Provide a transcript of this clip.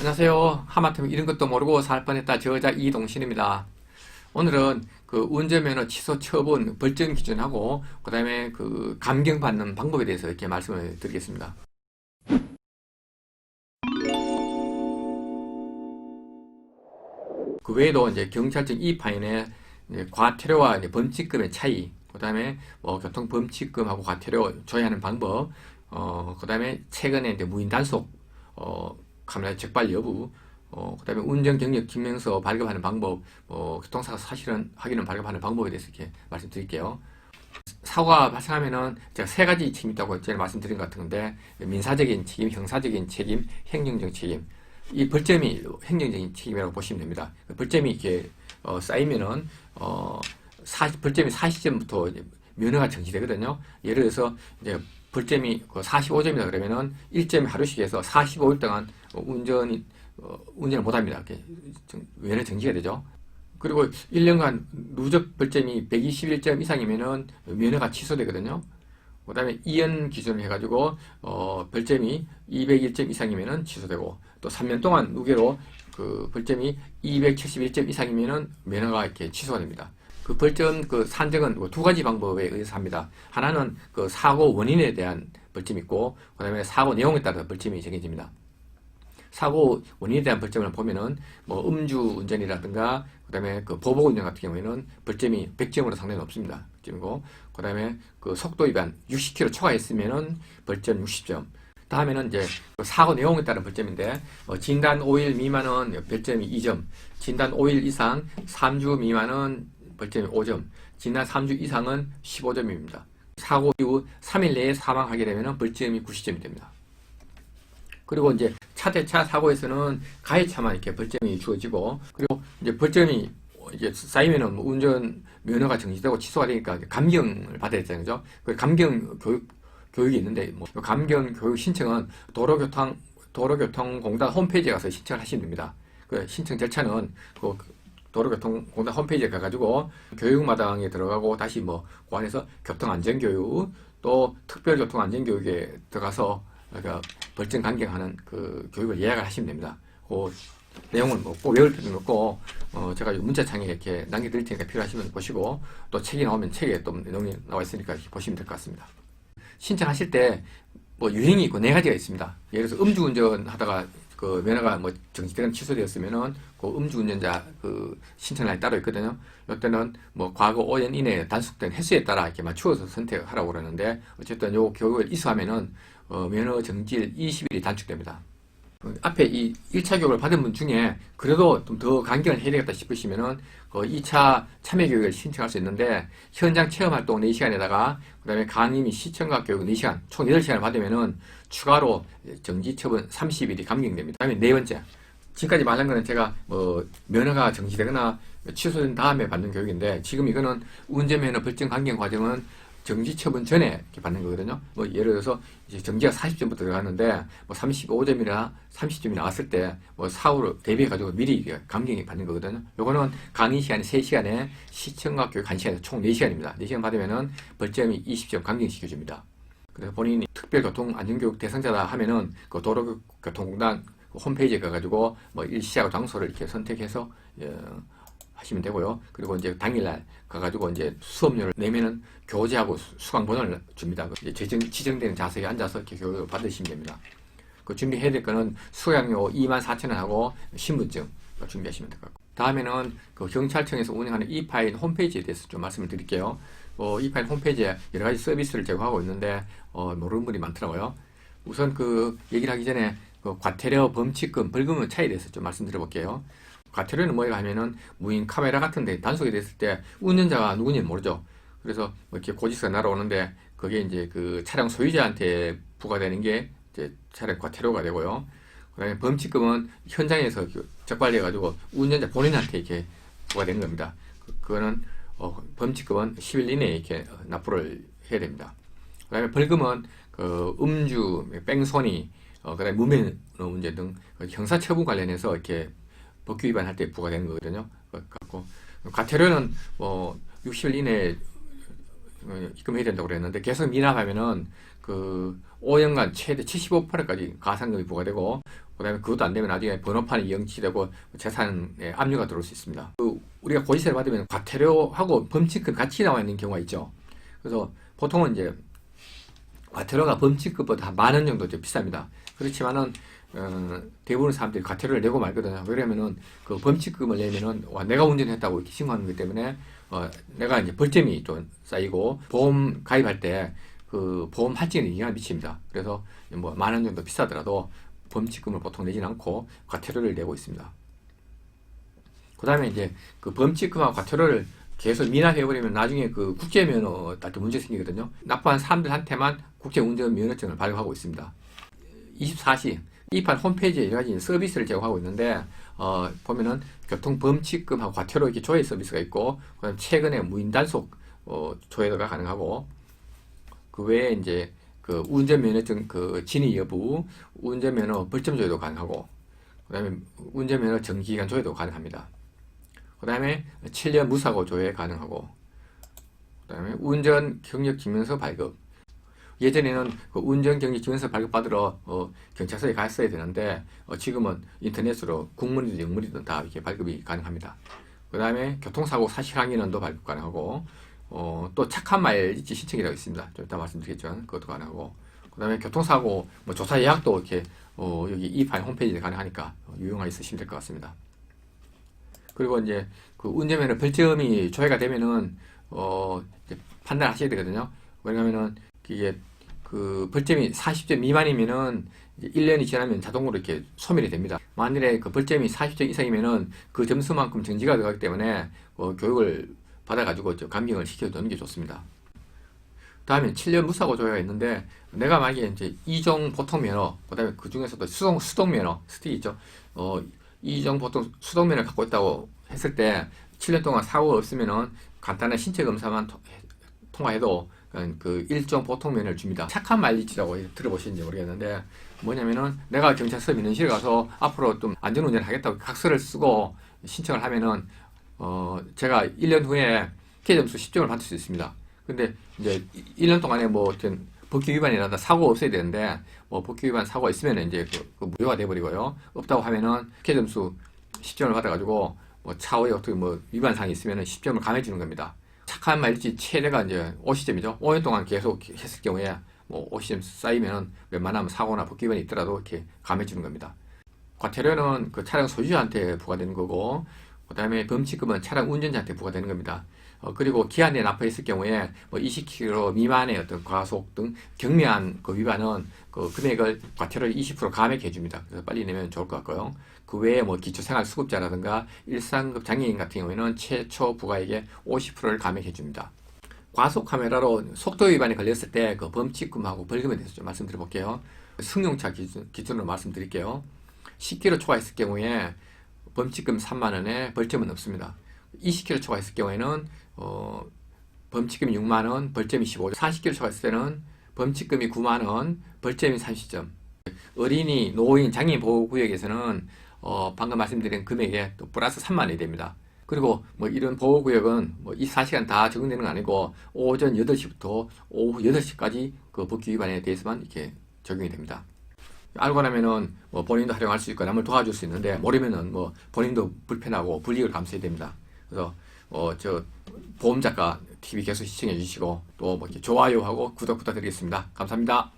안녕하세요. 하마터면 이런 것도 모르고 살 뻔했다 저자 이동신입니다. 오늘은 그 운전면허 취소 처분 벌점 기준하고 그 다음에 그 감경받는 방법에 대해서 이렇게 말씀을 드리겠습니다. 그 외에도 이제 경찰청 E-파일에 과태료와 이제 범칙금의 차이, 그 다음에 뭐 교통범칙금하고 과태료 조회하는 방법, 그 다음에 최근에 이제 무인 단속, 카메라 적발 여부, 그 다음에 운전 경력 증명서 발급하는 방법, 교통사고 사실은 확인을 발급하는 방법에 대해서 이렇게 말씀드릴게요. 사고가 발생하면은 제가 세 가지 책임이 있다고 전에 말씀드린 것 같은데, 민사적인 책임, 형사적인 책임, 행정적인 책임. 이 벌점이 행정적인 책임이라고 보시면 됩니다. 벌점이 이렇게 쌓이면은 벌점이 40점부터 면허가 정지되거든요. 예를 들어서 이제 벌점이 45점이다 그러면은 1점이 하루씩 해서 45일 동안 운전을 못합니다. 면허 정지가 되죠. 그리고 1년간 누적 벌점이 121점 이상이면은 면허가 취소되거든요. 그 다음에 2년 기준으로 해가지고 벌점이 201점 이상이면은 취소되고, 또 3년 동안 누계로 그 벌점이 271점 이상이면은 면허가 이렇게 취소가 됩니다. 그 벌점 그 산정은 두 가지 방법에 의해서 합니다. 하나는 그 사고 원인에 대한 벌점이 있고, 그 다음에 사고 내용에 따라서 벌점이 정해집니다. 사고 원인에 대한 벌점을 보면은 뭐 음주 운전이라든가 그 다음에 그 보복 운전 같은 경우에는 벌점이 100점으로 상당히 높습니다. 100점이고, 그 다음에 그 속도 위반 60km 초과했으면은 벌점 60점. 다음에는 이제 그 사고 내용에 따른 벌점인데, 진단 5일 미만은 벌점이 2점, 진단 5일 이상 3주 미만은 벌점이 5점, 진단 3주 이상은 15점입니다. 사고 이후 3일 내에 사망하게 되면 벌점이 90점이 됩니다. 그리고 이제 차대차 사고에서는 가해차만 이렇게 벌점이 주어지고, 그리고 이제 벌점이 이제 쌓이면은 뭐 운전 면허가 정지되고 취소가 되니까 감경을 받아야 되잖아요. 그죠? 그 감경 교육이 있는데, 뭐 감경 교육 신청은 도로교통공단 홈페이지에 가서 신청을 하시면 됩니다. 그 신청 절차는 그 도로교통공단 홈페이지에 가가지고 교육마당에 들어가고, 다시 뭐 그 안에서 교통안전교육, 또 특별교통안전교육에 들어가서 그러니까 벌점 감경하는 그 교육을 예약을 하시면 됩니다. 그 내용을 뭐 꼭 외울 필요는 없고, 제가 문자창에 이렇게 남겨드릴 테니까 필요하시면 보시고, 또 책이 나오면 책에 또 내용이 나와 있으니까 보시면 될 것 같습니다. 신청하실 때 뭐 유형이 있고 네 가지가 있습니다. 예를 들어서 음주운전 하다가 그 면허가 뭐 정지되거나 취소되었으면은 그 음주운전자 그 신청란이 따로 있거든요. 이때는 뭐 과거 5년 이내에 단속된 횟수에 따라 이렇게 맞추어서 선택하라고 그러는데, 어쨌든 요 교육을 이수하면은 면허 정지일 20일이 단축됩니다. 앞에 이 1차 교육을 받은 분 중에 그래도 좀 더 강경을 해야 되겠다 싶으시면은 그 2차 참여 교육을 신청할 수 있는데, 현장 체험 활동 4시간에다가 그 다음에 강의 및 시청각 교육 4시간, 총 8시간을 받으면은 추가로 정지 처분 30일이 감경됩니다. 그 다음에 네 번째. 지금까지 말한 거는 제가 뭐 면허가 정지되거나 취소된 다음에 받는 교육인데, 지금 이거는 운전면허 벌점 감경 과정은 정지 처분 전에 이렇게 받는 거거든요. 뭐 예를 들어서 이제 정지가 40점부터 들어갔는데 뭐 35점이나 30점이 나왔을 때 뭐 사후를 대비해 가지고 미리 감경이 받는 거거든요. 요거는 강의 시간이 3시간에 시청각 교육 1시간에 총 4시간입니다. 4시간 받으면은 벌점이 20점 감경시켜 줍니다. 그래서 본인이 특별교통안전교육 대상자다 하면은 그 도로교통공단 홈페이지에 가가지고 뭐 일시하고 장소를 이렇게 선택해서 하시면 되고요. 그리고 이제 당일날 가가지고 이제 수업료를 내면은 교재하고 수강번호를 줍니다. 이제 지정되는 좌석에 앉아서 이렇게 교육을 받으시면 됩니다. 그 준비해야 될 거는 수강료 24,000원하고 신분증 준비하시면 될 것 같고. 다음에는 그 경찰청에서 운영하는 E-파일 홈페이지에 대해서 좀 말씀을 드릴게요. E-파일 홈페이지에 여러 가지 서비스를 제공하고 있는데, 모르는 분이 많더라고요. 우선 그 얘기를 하기 전에 그 과태료, 범칙금, 벌금의 차이에 대해서 좀 말씀드려 볼게요. 과태료는 뭐예요 하면은 무인 카메라 같은 데 단속이 됐을 때 운전자가 누군지는 모르죠. 그래서 뭐 이렇게 고지서가 날아오는데, 그게 이제 그 차량 소유자한테 부과되는 게 이제 차량 과태료가 되고요. 그다음에 범칙금은 현장에서 적발돼가지고 운전자 본인한테 이렇게 부과되는 겁니다. 그거는 범칙금은 10일 이내에 이렇게 납부를 해야 됩니다. 그다음에 벌금은 그 음주, 뺑소니, 그다음에 무면 운전 등 형사처분 관련해서 이렇게 법규 위반할 때 부과되는 거거든요. 갖고 과태료는 뭐 60일 이내에 입금해야 된다고 그랬는데, 계속 미납하면은 그 5년간 최대 75%까지 가산금이 부과되고, 그다음에 그것도 안 되면 나중에 번호판이 영치되고 재산에 압류가 들어올 수 있습니다. 우리가 고지세를 받으면 과태료하고 범칙금 같이 나와 있는 경우가 있죠. 그래서 보통은 이제 과태료가 범칙금보다 한 10,000원 정도 이제 비쌉니다. 그렇지만은 대부분 사람들이 과태료를 내고 말거든요. 왜냐면은 그 범칙금을 내면은 내가 운전했다고 이렇게 신고하는 것 때문에 내가 이제 벌점이 좀 쌓이고 보험 가입할 때 그 보험 할증에 영향을 미칩니다. 그래서 뭐 10,000원 정도 비싸더라도 범칙금을 보통 내지는 않고 과태료를 내고 있습니다. 그 다음에 이제 그 범칙금하고 과태료를 계속 미납해버리면 나중에 그 국제면허 딸 때 문제 생기거든요. 납부한 사람들한테만 국제운전면허증을 발급하고 있습니다. 24시 이판 홈페이지에 여러 가지 서비스를 제공하고 있는데 보면은 교통범칙금하고 과태료 이렇게 조회 서비스가 있고, 그다음 최근에 무인단속 조회가 가능하고, 그 외에 이제 그 운전면허증 그 진위 여부, 운전면허 벌점 조회도 가능하고, 그다음에 운전면허 정지기간 조회도 가능합니다. 그다음에 7년 무사고 조회 가능하고, 그다음에 운전 경력 증명서 발급. 예전에는 그 운전 경력 증명서 발급 받으러 경찰서에 갔어야 되는데 지금은 인터넷으로 국문이든 영문이든 다 이렇게 발급이 가능합니다. 그다음에 교통사고 사실확인원도 발급 가능하고, 또 착한 마일리지 신청이라고 있습니다. 좀 이따 말씀드리겠죠. 그것도 가능하고, 그다음에 교통사고 뭐 조사 예약도 이렇게 여기 이파일 홈페이지에 가능하니까 유용하게 쓰시면 될 것 같습니다. 그리고 이제 그 운전면허 벌점이 조회가 되면은 이제 판단하셔야 되거든요. 왜냐면은 이게 그 벌점이 40점 미만이면은 이제 1년이 지나면 자동으로 이렇게 소멸이 됩니다. 만일에 그 벌점이 40점 이상이면은 그 점수만큼 정지가 들어가기 때문에 교육을 받아가지고 감경을 시켜주는 게 좋습니다. 다음에 7년 무사고 조회가 있는데, 내가 만약에 이제 2종 보통 면허, 그 다음에 그 중에서도 수동 면허, 스틱 있죠. 2종 보통 수동 면허를 갖고 있다고 했을 때 7년 동안 사고가 없으면은 간단한 신체 검사만 통과해도 그 1종 보통 면허를 줍니다. 착한 마일리지라고 들어보시는지 모르겠는데, 뭐냐면은 내가 경찰서 민원실에 가서 앞으로 좀 안전운전을 하겠다고 각서를 쓰고 신청을 하면은 제가 1년 후에 K점수 10점을 받을 수 있습니다. 근데 이제 1년 동안에 뭐 어떤 법규 위반이라든가 사고가 없어야 되는데, 뭐 법규 위반 사고가 있으면 이제 그 무효가 돼버리고요. 없다고 하면은 K점수 10점을 받아가지고 뭐 차후에 어떻게 뭐 위반 사항이 있으면은 10점을 감해주는 겁니다. 착한 마일리지 최대가 이제 50점이죠. 5년 동안 계속 했을 경우에 뭐 50점 쌓이면 웬만하면 사고나 법규 위반이 있더라도 이렇게 감해주는 겁니다. 과태료는 그 차량 소유자한테 부과되는 거고, 그 다음에 범칙금은 차량 운전자한테 부과되는 겁니다. 그리고 기한 내에 납부했을 경우에 뭐 20km 미만의 어떤 과속 등 경미한 그 위반은 그 금액을 과태료를 20% 감액해 줍니다. 그래서 빨리 내면 좋을 것 같고요. 그 외에 뭐 기초생활수급자라든가 일상급 장애인 같은 경우에는 최초 부과액의 50%를 감액해 줍니다. 과속 카메라로 속도 위반에 걸렸을 때 그 범칙금하고 벌금에 대해서 좀 말씀드려 볼게요. 승용차 기준으로 말씀드릴게요. 10km 초과했을 경우에 범칙금 30,000원에 벌점은 없습니다. 20km 초과했을 경우에는 범칙금이 60,000원, 벌점이 15점. 40km 초과했을 때는 범칙금이 90,000원, 벌점이 30점. 어린이, 노인, 장애인 보호구역에서는 방금 말씀드린 금액에 또 플러스 30,000원이 됩니다. 그리고 뭐 이런 보호구역은 뭐 24시간 다 적용되는 건 아니고 오전 8시부터 오후 8시까지 그 법규 위반에 대해서만 이렇게 적용이 됩니다. 알고 나면은 뭐 본인도 활용할 수 있고 남을 도와줄 수 있는데, 모르면은 뭐 본인도 불편하고 불이익을 감수해야 됩니다. 그래서 저 보험작가 TV 계속 시청해 주시고 또 뭐 좋아요하고 구독 부탁드리겠습니다. 감사합니다.